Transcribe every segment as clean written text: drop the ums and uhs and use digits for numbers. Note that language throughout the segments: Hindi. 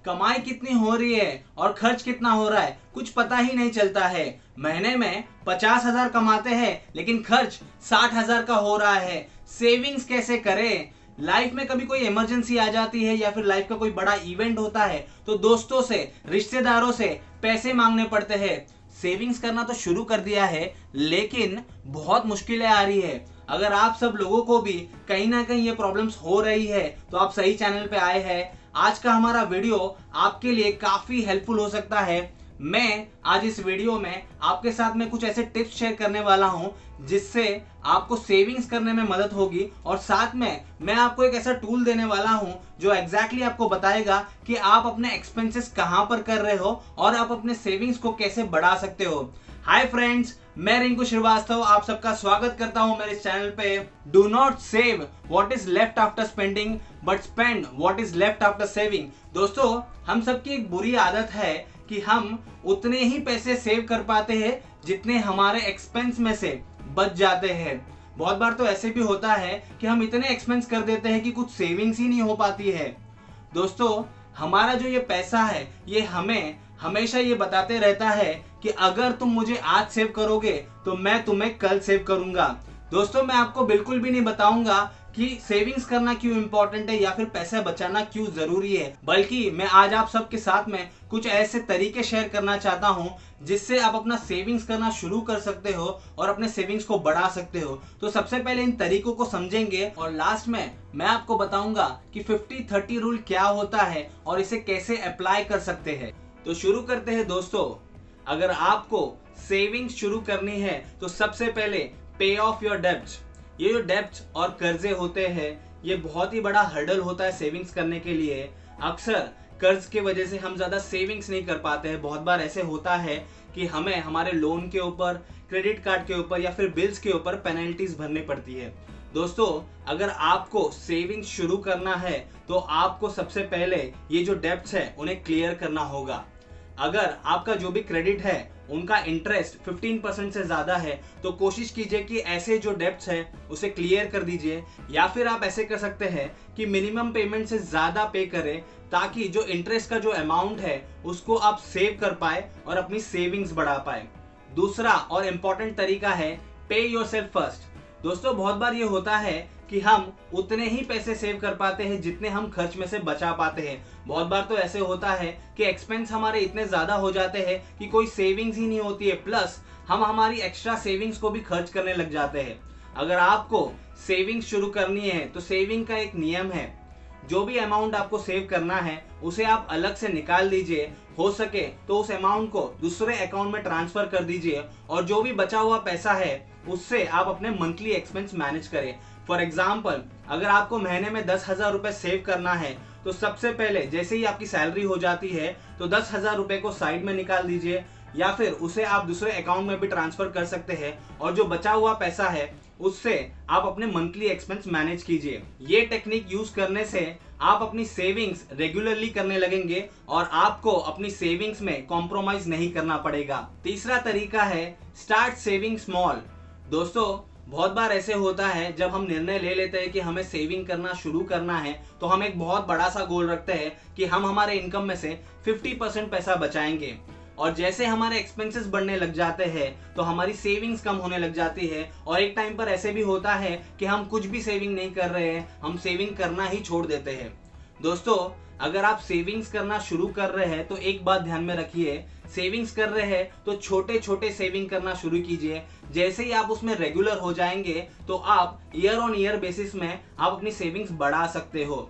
कमाई कितनी हो रही है और खर्च कितना हो रहा है कुछ पता ही नहीं चलता है। महीने में 50,000 कमाते हैं लेकिन खर्च 60,000 का हो रहा है। सेविंग्स कैसे करें? लाइफ में कभी कोई इमरजेंसी आ जाती है या फिर लाइफ का कोई बड़ा इवेंट होता है तो दोस्तों से, रिश्तेदारों से पैसे मांगने पड़ते हैं। सेविंग्स करना तो शुरू कर दिया है लेकिन बहुत मुश्किलें आ रही है। अगर आप सब लोगों को भी कहीं ना कहीं ये प्रॉब्लम्स हो रही है तो आप सही चैनल पे आए हैं। आज का हमारा वीडियो आपके लिए काफी हेल्पफुल हो सकता है। मैं आज इस वीडियो में आपके साथ में कुछ ऐसे टिप्स शेयर करने वाला हूं जिससे आपको सेविंग्स करने में मदद होगी और साथ में मैं आपको एक ऐसा टूल देने वाला हूं जो एग्जैक्टली आपको बताएगा कि आप अपने एक्सपेंसेस कहां पर कर रहे हो और आप अपने सेविंग्स को कैसे बढ़ा सकते हो। हाय फ्रेंड्स, मैं रिंकू श्रीवास्तव आप सबका स्वागत करता हूं मेरे चैनल पे। Do not save what is left after spending but spend what is left after saving. दोस्तों, हम सबकी एक बुरी आदत है कि हम उतने ही पैसे सेव कर पाते हैं जितने हमारे एक्सपेंस में से बच जाते हैं। बहुत बार तो ऐसे भी होता है कि हम इतने एक्सपेंस कर देते हैं कि कुछ सेविंग्स ही नहीं हो पाती है। दोस्तों, हमारा जो ये पैसा है ये हमें हमेशा ये बताते रहता है कि अगर तुम मुझे आज सेव करोगे तो मैं तुम्हें कल सेव करूंगा। दोस्तों, मैं आपको बिल्कुल भी नहीं बताऊंगा कि सेविंग्स करना क्यों इंपॉर्टेंट है या फिर पैसा बचाना क्यों जरूरी है, बल्कि मैं आज आप सबके साथ में कुछ ऐसे तरीके शेयर करना चाहता हूं जिससे आप अपना सेविंग्स करना शुरू कर सकते हो और अपने सेविंग्स को बढ़ा सकते हो। तो सबसे पहले इन तरीकों को समझेंगे और लास्ट में मैं आपको बताऊंगा कि 50-30 रूल क्या होता है और इसे कैसे अप्लाई कर सकते हैं। तो शुरू करते हैं दोस्तों। अगर आपको सेविंग्स शुरू करनी है तो सबसे पहले पे ऑफ योर डेब्ट्स। ये जो डेब्ट्स और कर्जे होते हैं ये बहुत ही बड़ा हर्डल होता है सेविंग्स करने के लिए। अक्सर कर्ज के वजह से हम ज्यादा सेविंग्स नहीं कर पाते हैं। बहुत बार ऐसे होता है कि हमें हमारे लोन के ऊपर, क्रेडिट कार्ड के ऊपर या फिर बिल्स के ऊपर पेनल्टीज भरनी पड़ती है। दोस्तों, अगर आपको सेविंग्स शुरू करना है तो आपको सबसे पहले ये जो डेब्ट्स है उन्हें क्लियर करना होगा। अगर आपका जो भी क्रेडिट है उनका इंटरेस्ट 15% से ज्यादा है तो कोशिश कीजिए कि ऐसे जो डेब्ट्स है उसे क्लियर कर दीजिए, या फिर आप ऐसे कर सकते हैं कि मिनिमम पेमेंट से ज्यादा पे करें ताकि जो इंटरेस्ट का जो अमाउंट है उसको आप सेव कर पाए और अपनी सेविंग्स बढ़ा पाए। दूसरा और इम्पोर्टेंट तरीका है पे योरसेल्फ फर्स्ट। दोस्तों, बहुत बार ये होता है कि हम उतने ही पैसे सेव कर पाते हैं जितने हम खर्च में से बचा पाते हैं। बहुत बार तो ऐसे होता है कि एक्सपेंस हमारे इतने ज्यादा हो जाते हैं कि कोई सेविंग्स ही नहीं होती है, प्लस हम हमारी एक्स्ट्रा सेविंग्स को भी खर्च करने लग जाते हैं। अगर आपको सेविंग्स शुरू करनी है तो सेविंग का एक नियम है, जो भी अमाउंट आपको सेव करना है उसे आप अलग से निकाल दीजिए। हो सके तो उस अमाउंट को दूसरे अकाउंट में ट्रांसफर कर दीजिए और जो भी बचा हुआ पैसा है उससे आप अपने मंथली एक्सपेंस मैनेज करें। फॉर एग्जाम्पल, अगर आपको महीने में 10,000 रुपए सेव करना है तो सबसे पहले जैसे ही आपकी सैलरी हो जाती है तो 10,000 रुपए को साइड में निकाल दीजिए, या फिर उसे आप दूसरे अकाउंट में भी ट्रांसफर कर सकते हैं और जो बचा हुआ पैसा है उससे आप अपने मंथली एक्सपेंस मैनेज कीजिए। ये टेक्निक यूज करने से आप अपनी सेविंग्स रेगुलरली करने लगेंगे और आपको अपनी सेविंग्स में कॉम्प्रोमाइज नहीं करना पड़ेगा। तीसरा तरीका है स्टार्ट सेविंग स्मॉल। दोस्तों, बहुत बार ऐसे होता है जब हम निर्णय ले लेते हैं कि हमें सेविंग करना शुरू करना है तो हम एक बहुत बड़ा सा गोल रखते हैं कि हम हमारे इनकम में से 50% पैसा बचाएंगे, और जैसे हमारे एक्सपेंसेस बढ़ने लग जाते हैं तो हमारी सेविंग्स कम होने लग जाती है और एक टाइम पर ऐसे भी होता है कि हम कुछ भी सेविंग नहीं कर रहे हैं, हम सेविंग करना ही छोड़ देते हैं। दोस्तों, अगर आप सेविंग्स करना शुरू कर रहे हैं तो एक बात ध्यान में रखिए, सेविंग्स कर रहे हैं तो छोटे छोटे सेविंग करना शुरू कीजिए। जैसे ही आप उसमें रेगुलर हो जाएंगे तो आप ईयर ऑन ईयर बेसिस में आप अपनी सेविंग्स बढ़ा सकते हो।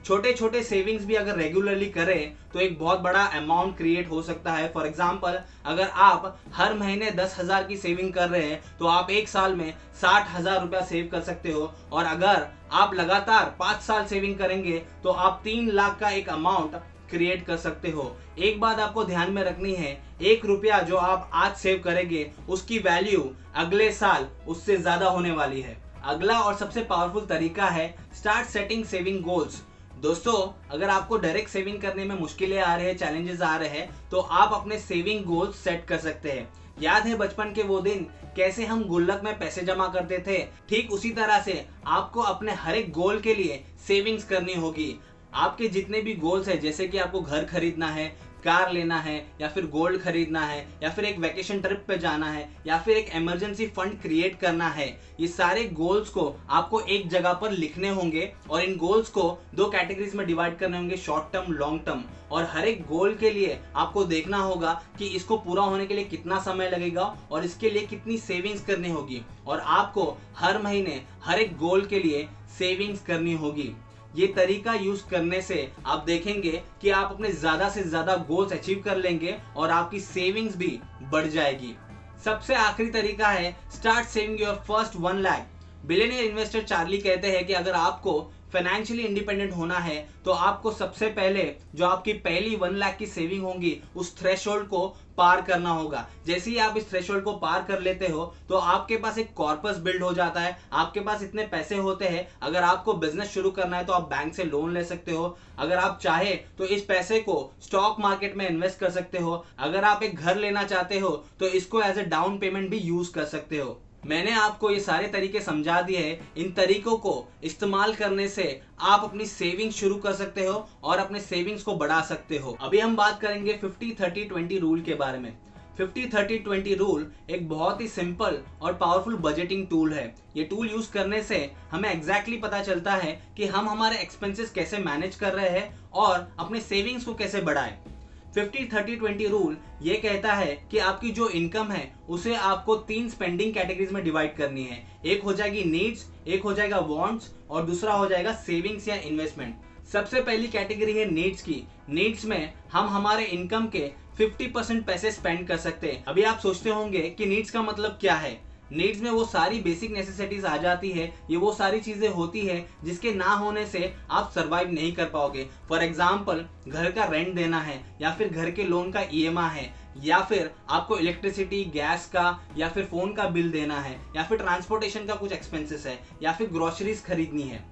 छोटे छोटे सेविंग्स भी अगर रेगुलरली करें तो एक बहुत बड़ा अमाउंट क्रिएट हो सकता है। फॉर एग्जांपल, अगर आप हर महीने 10,000 की सेविंग कर रहे हैं तो आप एक साल में 60,000 रुपया सेव कर सकते हो, और अगर आप लगातार 5 साल सेविंग करेंगे तो आप 3 लाख का एक अमाउंट क्रिएट कर सकते हो। एक बात आपको ध्यान में रखनी है, 1 रुपया जो आप आज सेव करेंगे उसकी वैल्यू अगले साल उससे ज्यादा होने वाली है। अगला और सबसे पावरफुल तरीका है स्टार्ट सेटिंग सेविंग गोल्स। दोस्तों, अगर आपको डायरेक्ट सेविंग करने में मुश्किलें आ रहे हैं, चैलेंजेस आ रहे हैं, तो आप अपने सेविंग गोल्स सेट कर सकते हैं। याद है बचपन के वो दिन कैसे हम गुल्लक में पैसे जमा करते थे? ठीक उसी तरह से आपको अपने हर एक गोल के लिए सेविंग्स करनी होगी। आपके जितने भी गोल्स है, जैसे कि आपको घर खरीदना है, कार लेना है, या फिर गोल्ड खरीदना है, या फिर एक वैकेशन ट्रिप पे जाना है, या फिर एक इमरजेंसी फंड क्रिएट करना है, ये सारे गोल्स को आपको एक जगह पर लिखने होंगे और इन गोल्स को दो कैटेगरीज में डिवाइड करने होंगे, शॉर्ट टर्म, लॉन्ग टर्म। और हर एक गोल के लिए आपको देखना होगा कि इसको पूरा होने के लिए कितना समय लगेगा और इसके लिए कितनी सेविंग्स करनी होगी, और आपको हर महीने हर एक गोल के लिए सेविंग्स करनी होगी। ये तरीका यूज करने से आप देखेंगे कि आप अपने ज्यादा से ज्यादा गोल्स अचीव कर लेंगे और आपकी सेविंग्स भी बढ़ जाएगी। सबसे आखिरी तरीका है start saving your first 1 lakh. Billionaire investor Charlie कहते हैं कि अगर आपको फाइनेंशियली इंडिपेंडेंट होना है तो आपको सबसे पहले जो आपकी पहली 1 लाख की सेविंग होंगी उस थ्रेशोल्ड को पार करना होगा। जैसे ही आप इस थ्रेशोल्ड को पार कर लेते हो तो आपके पास एक कॉर्पस बिल्ड हो जाता है, आपके पास इतने पैसे होते हैं, अगर आपको बिजनेस शुरू करना है तो आप बैंक से लोन ले सकते हो, अगर आप चाहे तो इस पैसे को स्टॉक मार्केट में इन्वेस्ट कर सकते हो, अगर आप एक घर लेना चाहते हो तो इसको एज ए डाउन पेमेंट भी यूज कर सकते हो। मैंने आपको ये सारे तरीके समझा दिए हैं। इन तरीकों को इस्तेमाल करने से आप अपनी सेविंग शुरू कर सकते हो और अपने सेविंग्स को बढ़ा सकते हो। अभी हम बात करेंगे 50-30-20 रूल के बारे में। 50-30-20 रूल एक बहुत ही सिंपल और पावरफुल बजटिंग टूल है। ये टूल यूज करने से हमें एग्जैक्टली पता चलता है कि हम हमारे एक्सपेंसेस कैसे मैनेज कर रहे हैं और अपने सेविंग्स को कैसे बढ़ाएं। 50-30-20 रूल ये कहता है कि आपकी जो इनकम है उसे आपको 3 स्पेंडिंग कैटेगरीज में डिवाइड करनी है। एक हो जाएगी नीड्स, एक हो जाएगा वांट्स और दूसरा हो जाएगा सेविंग्स या इन्वेस्टमेंट। सबसे पहली कैटेगरी है नीड्स की। नीड्स में हम हमारे इनकम के 50% पैसे स्पेंड कर सकते हैं। अभी आप सोचते होंगे कि नीड्स का मतलब क्या है। नीड्स में वो सारी बेसिक नेसेसिटीज आ जाती है, ये वो सारी चीजें होती है जिसके ना होने से आप सरवाइव नहीं कर पाओगे। फॉर एग्जाम्पल, घर का रेंट देना है, या फिर घर के लोन का EMI है, या फिर आपको इलेक्ट्रिसिटी, गैस का या फिर फोन का बिल देना है, या फिर ट्रांसपोर्टेशन का कुछ एक्सपेंसेस है, या फिर ग्रोसरीज खरीदनी है।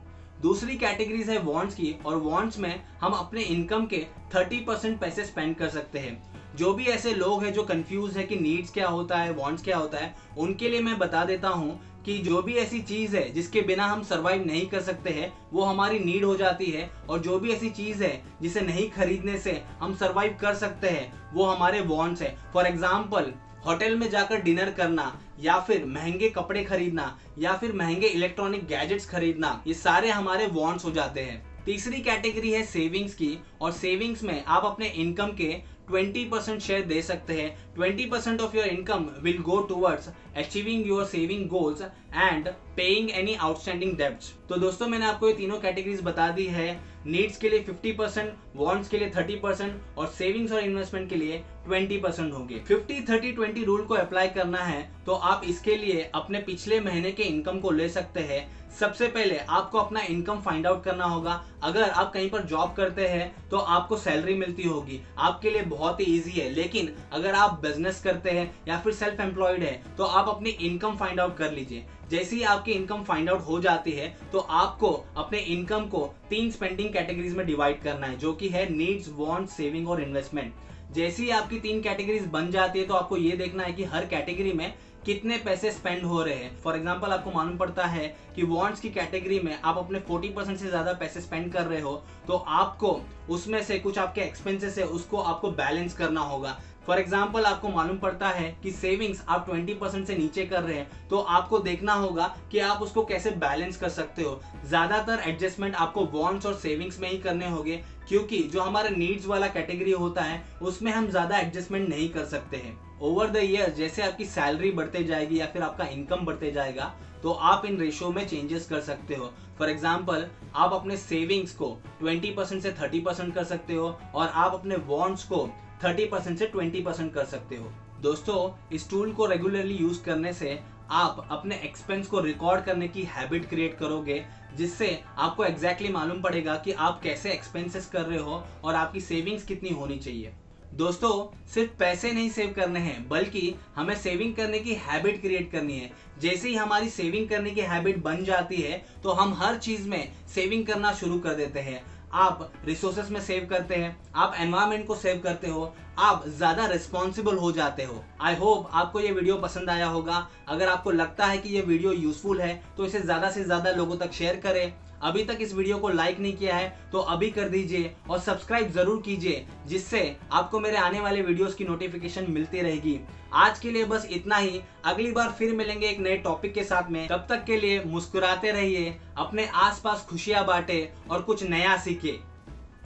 दूसरी कैटेगरीज है वांट्स की, और वांट्स में हम अपने इनकम के 30% पैसे स्पेंड कर सकते हैं। जो भी ऐसे लोग हैं जो कंफ्यूज है कि नीड्स क्या होता है, वांट्स क्या होता है, उनके लिए मैं बता देता हूँ कि जो भी ऐसी चीज है जिसके बिना हम सरवाइव नहीं कर सकते हैं वो हमारी नीड हो जाती है, और जो भी ऐसी चीज है जिसे नहीं खरीदने से हम सरवाइव कर सकते हैं वो हमारे वांट्स है। फॉर एग्जाम्पल, होटल में जाकर डिनर करना, या फिर महंगे कपड़े खरीदना, या फिर महंगे इलेक्ट्रॉनिक गैजेट्स खरीदना, ये सारे हमारे वांट्स हो जाते हैं। तीसरी कैटेगरी है सेविंग्स की, और सेविंग्स में आप अपने इनकम के 20% शेयर दे सकते हैं। 20% of your income will go towards achieving your saving goals and paying any outstanding debts. तो दोस्तों, मैंने आपको ये तीनों कैटेगरीज बता दी है। नीड्स के लिए 50%, वांट्स के लिए 30% और सेविंग्स और इन्वेस्टमेंट के लिए 20% होंगे। 50-30-20 रूल को अप्लाई करना है तो आप इसके लिए अपने पिछले महीने के इनकम को ले सकते हैं। सबसे पहले आपको अपना इनकम फाइंड आउट करना होगा। अगर आप कहीं पर जॉब करते हैं तो आपको सैलरी मिलती होगी, आपके लिए बहुत ही इजी है। लेकिन अगर आप बिजनेस करते हैं या फिर सेल्फ एम्प्लॉयड है तो आप अपनी इनकम फाइंड आउट कर लीजिए। जैसे ही आपकी इनकम फाइंड आउट हो जाती है तो आपको अपने इनकम को 3 स्पेंडिंग कैटेगरीज में डिवाइड करना है, जो कि है नीड्स, वांट्स, सेविंग और इन्वेस्टमेंट। जैसे ही आपकी 3 कैटेगरीज बन जाती है तो आपको ये देखना है कि हर कैटेगरी में कितने पैसे स्पेंड हो रहे हैं। फॉर एग्जाम्पल, आपको मालूम पड़ता है कि वांट्स की कैटेगरी में आप अपने 40% से ज्यादा पैसे स्पेंड कर रहे हो, तो आपको उसमें से कुछ आपके एक्सपेंसेस है उसको आपको बैलेंस करना होगा। फॉर एग्जाम्पल, आपको मालूम पड़ता है कि सेविंग्स आप 20% से नीचे कर रहे हैं, तो आपको देखना होगा कि आप उसको कैसे बैलेंस कर सकते हो। ज्यादातर एडजस्टमेंट आपको वांट्स और सेविंग्स में ही करने होंगे, क्योंकि जो हमारा नीड्स वाला कैटेगरी होता है उसमें हम ज्यादा एडजस्टमेंट नहीं कर सकते हैं। ओवर द ईयर जैसे आपकी सैलरी बढ़ते जाएगी या फिर आपका इनकम बढ़ते जाएगा तो आप इन रेशियो में चेंजेस कर सकते हो। फॉर एग्जाम्पल, आप अपने सेविंग्स को 20% से 30% कर सकते हो और आप अपने वांट्स को 30% से 20% कर सकते हो। दोस्तों, इस टूल को रेगुलरली यूज करने से आप अपने एक्सपेंस को रिकॉर्ड करने की हैबिट क्रिएट करोगे, जिससे आपको एग्जैक्टली मालूम पड़ेगा कि आप कैसे एक्सपेंसेस कर रहे हो और आपकी सेविंग्स कितनी होनी चाहिए। दोस्तों, सिर्फ पैसे नहीं सेव करने हैं, बल्कि हमें सेविंग करने की हैबिट क्रिएट करनी है। जैसे ही हमारी सेविंग करने की हैबिट बन जाती है तो हम हर चीज में सेविंग करना शुरू कर देते हैं। आप रिसोर्सेस में सेव करते हैं, आप एनवायरनमेंट को सेव करते हो, आप ज्यादा रिस्पॉन्सिबल हो जाते हो। आई होप आपको ये वीडियो पसंद आया होगा। अगर आपको लगता है कि ये वीडियो यूजफुल है तो इसे ज्यादा से ज्यादा लोगों तक शेयर करें। अभी तक इस वीडियो को लाइक नहीं किया है तो अभी कर दीजिए और सब्सक्राइब जरूर कीजिए, जिससे आपको मेरे आने वाले वीडियोस की नोटिफिकेशन मिलती रहेगी। आज के लिए बस इतना ही। अगली बार फिर मिलेंगे एक नए टॉपिक के साथ में। तब तक के लिए मुस्कुराते रहिए, अपने आसपास खुशियां बांटे और कुछ नया सीखे।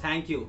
Thank you.